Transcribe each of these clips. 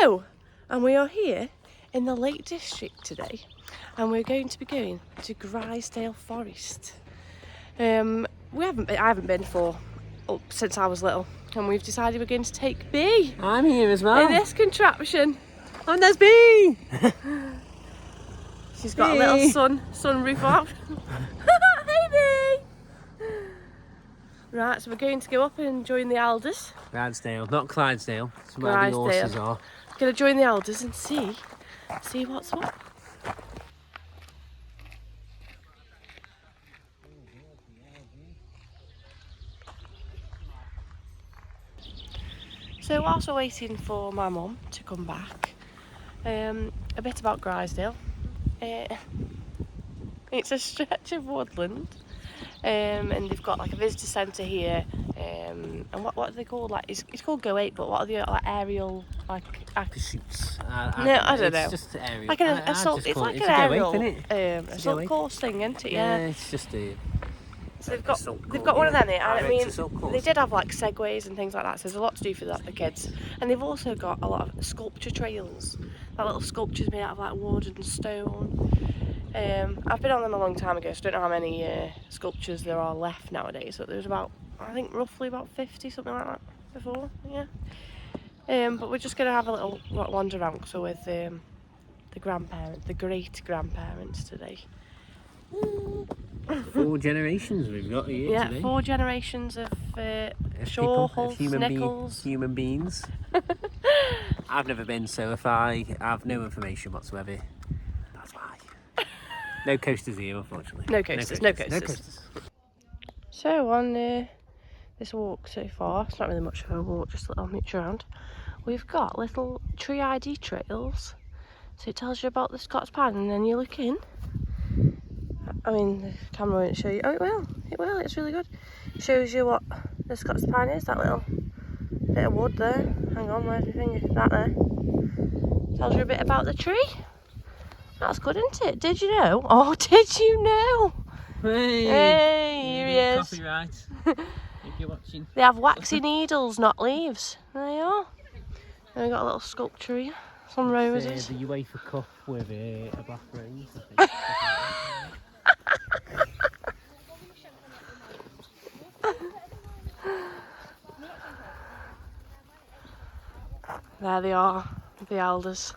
Hello, and we are here in the Lake District today, and we're going to be going to Grizedale Forest. I haven't been since I was little, and we've decided we're going to take B. I'm here as well. In this contraption. And there's B. She's got a little sunroof out. Hey B! Right, so we're going to go up and join the elders. Grizedale, not Clydesdale. It's where the horses are. Going to join the elders and see what's what. So whilst we're waiting for my mum to come back, a bit about Grizedale. It's a stretch of woodland, and they've got like a visitor centre here. And what are they called? Like it's called Go 8, but what are the like aerial pursuits? I don't know. It's just aerial. Like an assault. It's like an aerial assault course thing, isn't it? Yeah. It's just a. So they've got one of them here, and I mean they did have like segways and things like that. So there's a lot to do for the kids, and they've also got a lot of sculpture trails, like little sculptures made out of like wood and stone. I've been on them a long time ago, so I don't know how many sculptures there are left nowadays. But there was I think roughly about 50, something like that before. Yeah. But we're just gonna have a little wander around. So with the great grandparents today. 4 generations we've got here today. 4 generations of Shaw, Hulse, Nichols. Human beings. I've never been, so if I have no information whatsoever, that's why. No coasters here, unfortunately. No coasters. So on this walk so far, it's not really much of a walk, just a little mooch around. We've got little tree ID trails. So it tells you about the Scots Pine, and then you look in. I mean, the camera won't show you. Oh, it will, it's really good. It shows you what the Scots Pine is, that little bit of wood there. Hang on, where's my finger? That there. Tells you a bit about the tree. That's good, isn't it? Did you know? Oh, did you know? Hey, here he is. Copyright. If you're watching. They have waxy needles, not leaves. There you are. And we've got a little sculpture here. Some roses. The UEFA Cup with a black rose, I think. There they are, the elders.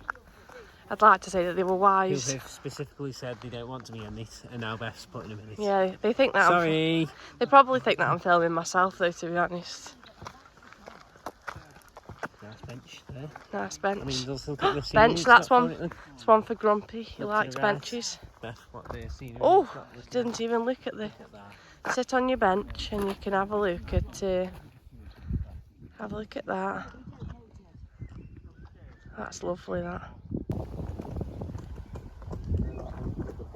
I'd like to say that they were wise. They've specifically said they don't want to be in it, and now Beth's putting them in it. Yeah, they think that. Sorry. They probably think that I'm filming myself, though, to be honest. Nice bench there. Nice bench. I mean, look at the scenery. Bench, that's one. It's one for Grumpy. He likes benches. Beth, what the scenery. Oh, didn't even look at the. Sit on your bench, and you can have a look at. Have a look at that. That's lovely, that.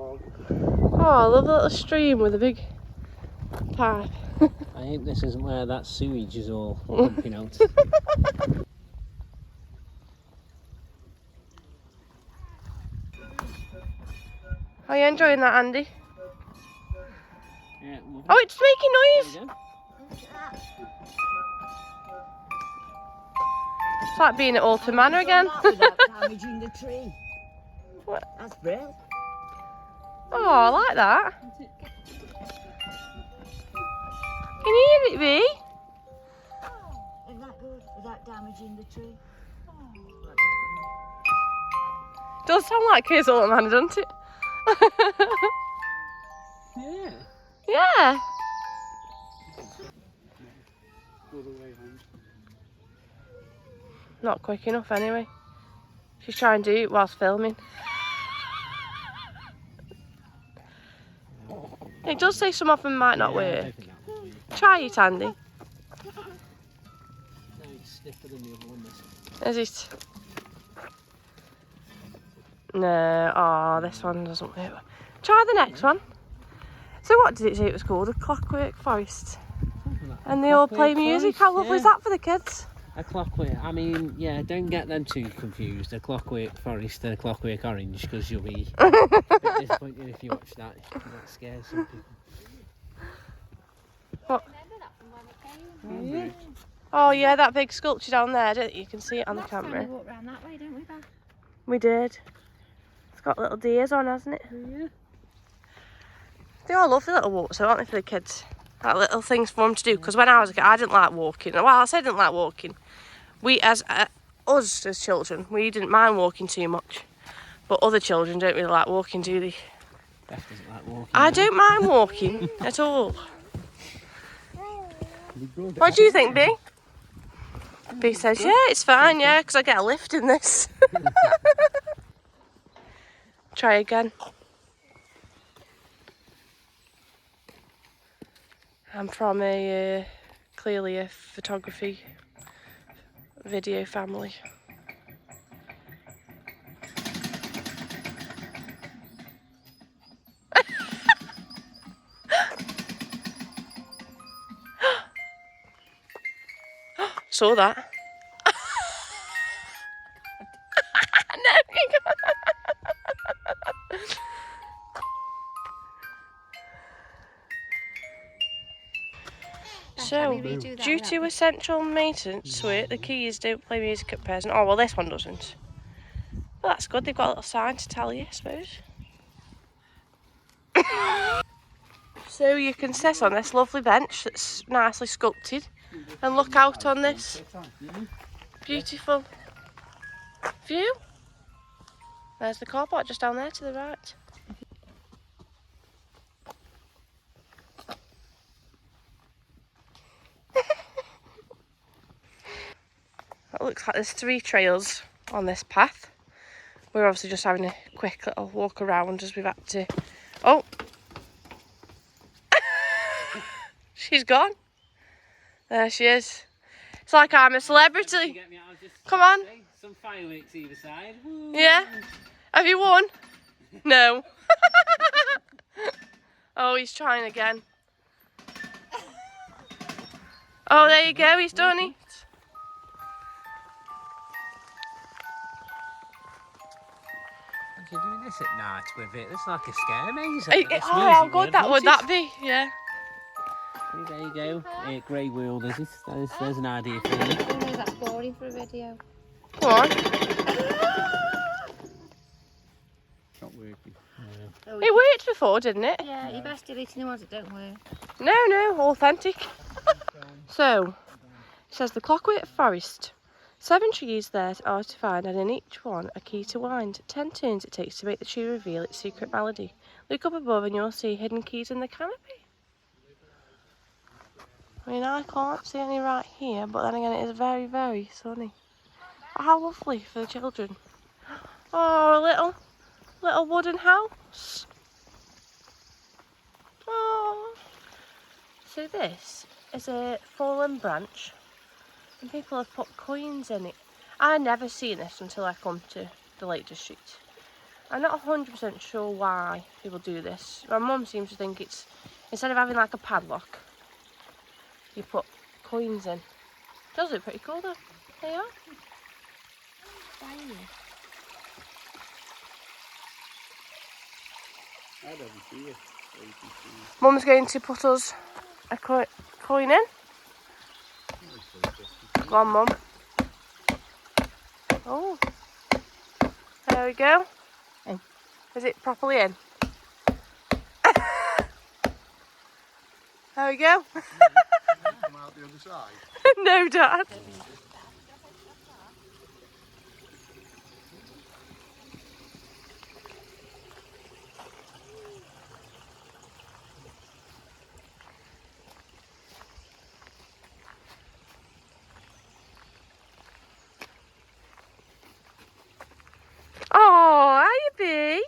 Oh, I love the little stream with a big pipe. I hope this isn't where that sewage is all pumping out. Are you enjoying that, Andy? Yeah, oh, it's making noise! It's like being at Alton Manor again. Without damaging the tree. What? That's brilliant. Oh, I like that. Can you hear it, Bee? Isn't that good? Without damaging the tree. Does sound like Kirs Alton Manor, doesn't it? Yeah. Yeah. Not quick enough anyway. She's trying to do it whilst filming. It does say some of them might not work. Try it, Andy. No, it's stiffer than the other one. Is it? No, oh, this one doesn't work. Try the next one. So what did it say it was called? A Clockwork Forest. And they all play music. How lovely is that for the kids? A Clockwork, I mean, yeah, don't get them too confused. A Clockwork Forest and a Clockwork Orange, because you'll be a bit disappointed if you watch that. That scares some people. What? Oh yeah, that big sculpture down there, don't you? You can see it on the camera. Walk round that way, don't We did. It's got little deers on, hasn't it? Yeah. They all love the little walks, though, aren't they, for the kids? Like little things for them to do. Because when I was a kid, I didn't like walking. Well, I said I didn't like walking. We, us as children, we didn't mind walking too much. But other children don't really like walking, do they? Beth doesn't like walking. I don't mind walking at all. What do you think, B? B says, yeah, it's fine, yeah, because I get a lift in this. Try again. I'm from clearly a photography video family. Saw that. No, you can't. So, due to essential maintenance suite, the keys don't play music at present. Oh, well, this one doesn't. Well, that's good. They've got a little sign to tell you, I suppose. So you can sit on this lovely bench that's nicely sculpted and look out on this beautiful view. There's the car park just down there to the right. It looks like there's 3 trails on this path. We're obviously just having a quick little walk around as we've had to... Oh! She's gone. There she is. It's like I'm a celebrity. Come on. Some fireworks either side. Woo. Yeah? Have you won? No. Oh, he's trying again. Oh, there you go. He's done it. You're doing this at night with it. It's like a scare maze. Oh, how good would that be? Yeah. There you go. Grey world, is it? There's an idea for you. Oh no, that's boring for a video. Come on. Not working. Oh, It worked before, didn't it? yeah, you best deleting the ones that don't work. No, authentic. So, it says the Clockwork Forest. 7 trees there are to find, and in each one a key to wind. 10 turns it takes to make the tree reveal its secret melody. Look up above and you'll see hidden keys in the canopy. I mean, I can't see any right here, but then again it is very, very sunny. Oh, how lovely for the children. Oh, a little wooden house. Oh. So this is a fallen branch and people have put coins in it. I never seen this until I come to the Lake District. I'm not 100% sure why people do this. My mum seems to think it's, instead of having like a padlock, you put coins in. Does look pretty cool though. There you are. I don't see it. Mum's going to put us a coin in. Go on, Mum. Oh. There we go. Oh. Is it properly in? There we go. Come out the other side. No, Dad. Oh, how you be?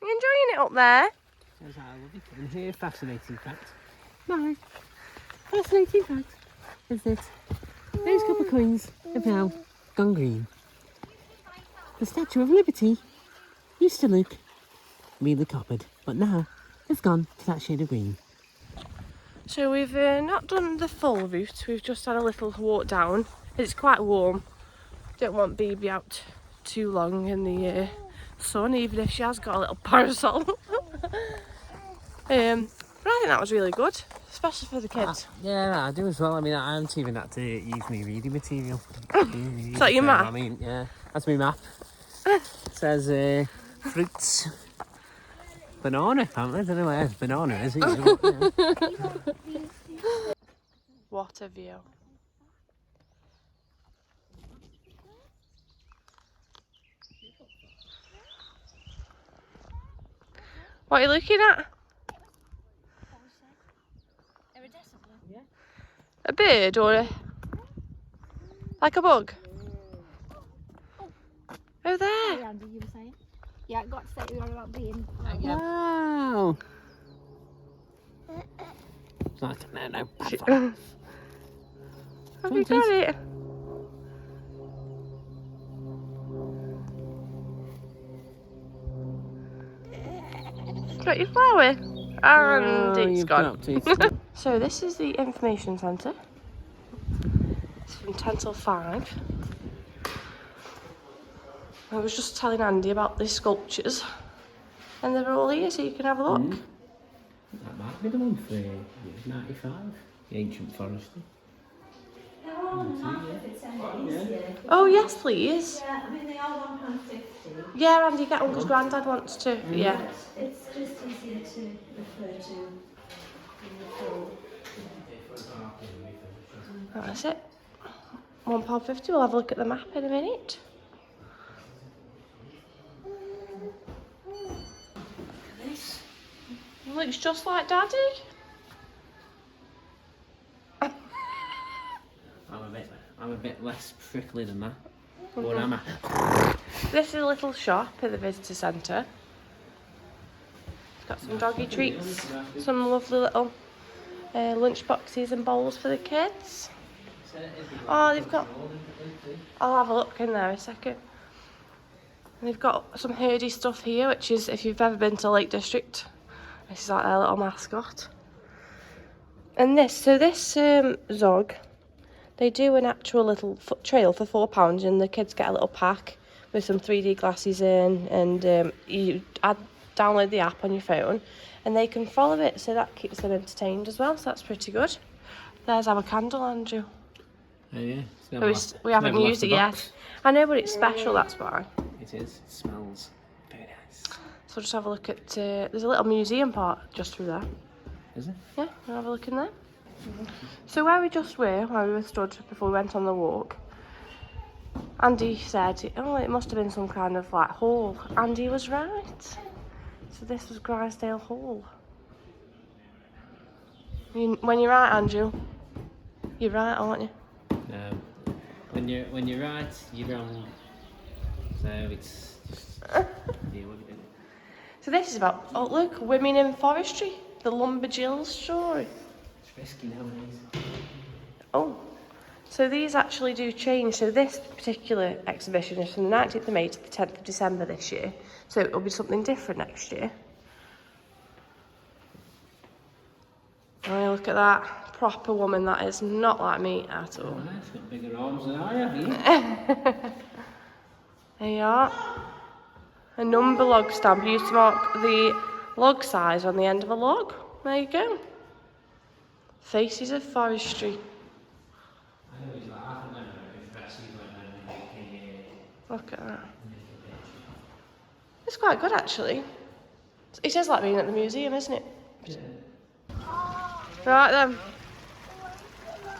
You enjoying it up there? Says I love it. And here, fascinating fact. My fascinating fact is that those couple of coins have now gone green. The Statue of Liberty used to look really coppered, but now it's gone to that shade of green. So we've not done the full route, we've just had a little walk down. It's quite warm. Don't want Baby out too long in the sun, even if she has got a little parasol. But I think that was really good, especially for the kids. Yeah, I do as well. I mean, I haven't even had to use my reading material. Is that your math? I mean, yeah. That's my map. It says fruits. Banana, apparently. I don't know where banana is either. But, yeah. What a view. What are you looking at? A bird or a... like a bug? Oh, there. Yeah, Andy, you were saying? Yeah, I got to say you were about being... Wow! It's like, no, bad fun. Have you got it? Got your flower? And it's gone. So this is the information centre. It's from 10 till 5. I was just telling Andy about the sculptures. And they're all here so you can have a look. That might be the one for 95, the ancient forester. Oh yes please. Yeah, I mean they are £1.50. Yeah, Andy, get one because Grandad wants to. Yeah. It's just easier to refer to in the full. That's it. £1.50. We'll have a look at the map in a minute. Looks just like Daddy. I'm a bit less prickly than that. What am I? This is a little shop in the visitor centre. It's got some doggy treats, some lovely little lunch boxes and bowls for the kids. Oh, they've got... I'll have a look in there a second. And they've got some herdy stuff here, which is, if you've ever been to Lake District, this is like their little mascot. And this Zog, they do an actual little foot trail for £4 and the kids get a little pack with some 3D glasses in, and you download the app on your phone and they can follow it, so that keeps them entertained as well, so that's pretty good. There's our candle, Andrew. Oh yeah. We haven't used it yet. I know, but it's special, that's why. It is. It smells very nice. So we'll just have a look at... there's a little museum part just through there. Is it? Yeah, we'll have a look in there. So where we were stood before we went on the walk, Andy said, oh, it must have been some kind of like hall. Andy was right. So this was Grizedale Hall. When you're right, Andrew, you're right, aren't you? No. When you're right, you're wrong. So it's just deal with it. So this is about, oh look, women in forestry, the Lumberjills story. It's risky nowadays. Oh, so these actually do change. So this particular exhibition is from the 19th of May to the 10th of December this year. So it will be something different next year. Oh, look at that. Proper woman, that is not like me at all. Oh, it's got bigger arms than I have, There you are. A number log stamp used to mark the log size on the end of a log. There you go. Faces of forestry. Look at that. It's quite good actually. It is like being at the museum, isn't it? Yeah. Right then.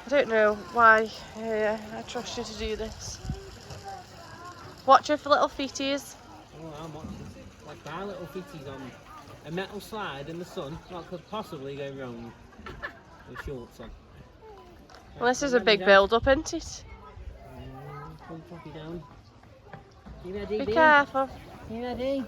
I don't know why I trust you to do this. Watch her for little feeties. Oh, I'm watching. Like our little feeties on a metal slide in the sun. What could possibly go wrong with shorts on? Well, this is a big build-up, isn't it? Come drop you down. You ready? Be careful. You ready?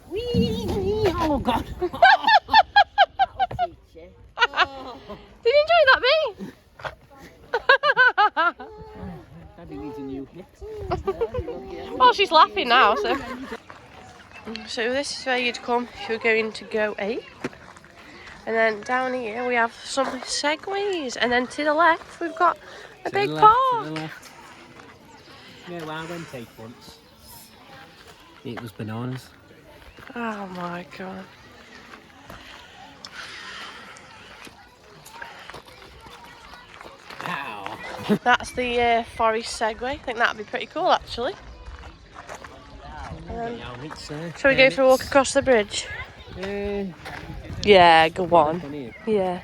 Whee! Oh God! That'll teach you. Oh. Did you enjoy that, me? Daddy needs a new hit. Well, she's laughing now, so. So this is where you'd come if you were going to go ape. And then down here we have some segways. And then to the left we've got a big park. To the left. Yeah, well, I went ape once. It was bananas. Oh my God. Ow. That's the forest Segway. I think that'd be pretty cool, actually. Shall we go for a walk across the bridge? Yeah, go on. Yeah.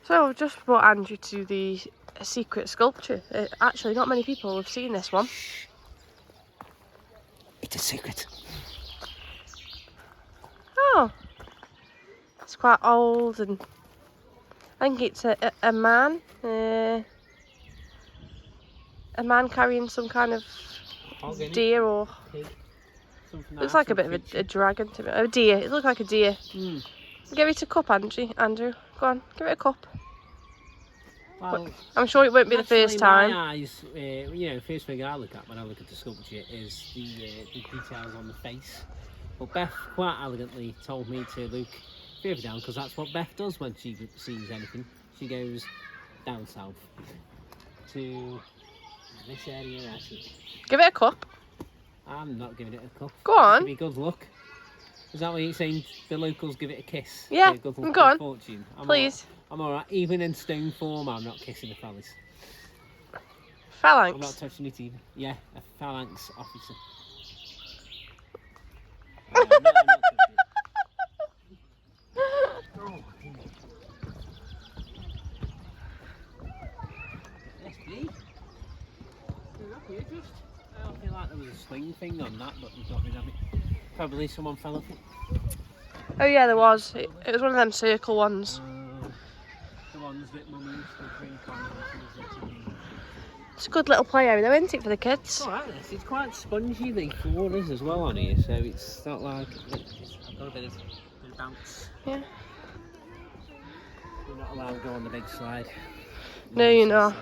So I've just brought Andrew to the secret sculpture. Actually, not many people have seen this one. It's a secret. Oh, it's quite old, and I think it's a man. A man carrying some kind of deer, or looks like a bit of a dragon to me. A deer. It looks like a deer. Give it a cup, Andrew. Go on, give it a cup. Well, I'm sure it won't be the first time. My eyes, you know, first thing I look at when I look at the sculpture is the details on the face. But Beth quite elegantly told me to look further down, because that's what Beth does when she sees anything. She goes down south to this area right here. Give it a cup. I'm not giving it a cup. Go on. Give me good luck. Is that what you're saying? The locals give it a kiss? Yeah, Good luck, go on. fortune. Please. I'm alright. Even in stone form, I'm not kissing a phalanx. Phalanx? I'm not touching it even. Yeah, a phalanx officer. I'm not touching it. Yes, please. I don't feel like there was a swing thing on that, but we've got rid of it. Probably someone fell off it. Oh yeah, there was. It was one of them circle ones. The ones that Mum used to drink on. It's a good little play area though, isn't it, for the kids? Alright, it's quite spongy, the floor is as well on here, so it's not like I've got a bit of bounce. Yeah. You're not allowed to go on the big slide. No, you're not.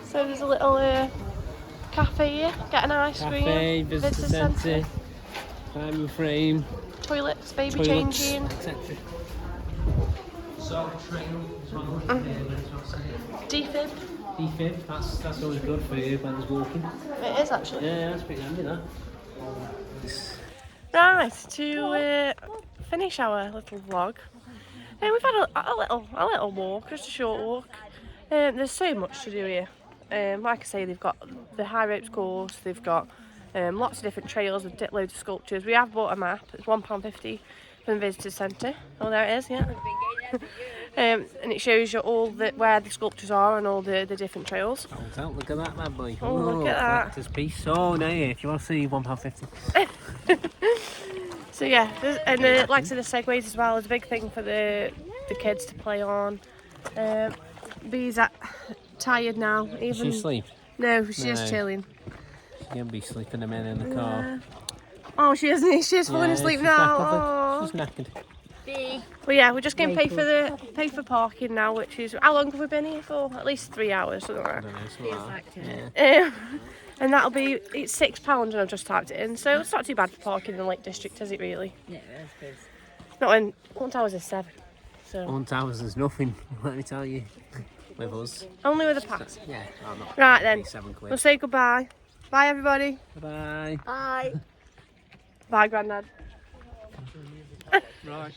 So there's a little cafe here, get an ice cream. Cafe, visitor centre, time frame, toilets, baby toilets, changing, etc. defib. Defib, that's always good for you when there's walking. It is actually. Yeah, that's pretty handy that. Right, to finish our little vlog, we've had a little walk, just a short walk. There's so much to do here. Like I say, they've got the high ropes course, they've got lots of different trails with loads of sculptures. We have bought a map. It's £1.50 from the visitor centre. Oh, there it is, yeah. And it shows you all where the sculptures are and all the different trails. Look at that bad boy. Oh, look at that. Collector's piece. Oh, no, yeah, if you want to see £1.50. So yeah, and like I said, the segways as well is a big thing for the kids to play on. Bee's tired now. Does she sleep? No, she's just chilling. She's going to be sleeping a minute in the car. Oh, she isn't. She's falling asleep now. She's knackered. Well, yeah, we're just going to pay for parking now, which is, how long have we been here for? At least 3 hours, something like that. I don't know, something like that. And that'll be, it's £6 and I've just typed it in, so it's not too bad for parking in the Lake District, is it really? Yeah, that's good. Not when, £1 is 7. So. £1 is nothing, let me tell you, with us. Only with a pass? Yeah, I'm not. Right then, £7. we'll say goodbye. Bye everybody. Bye. Bye. Bye Grandad. Right.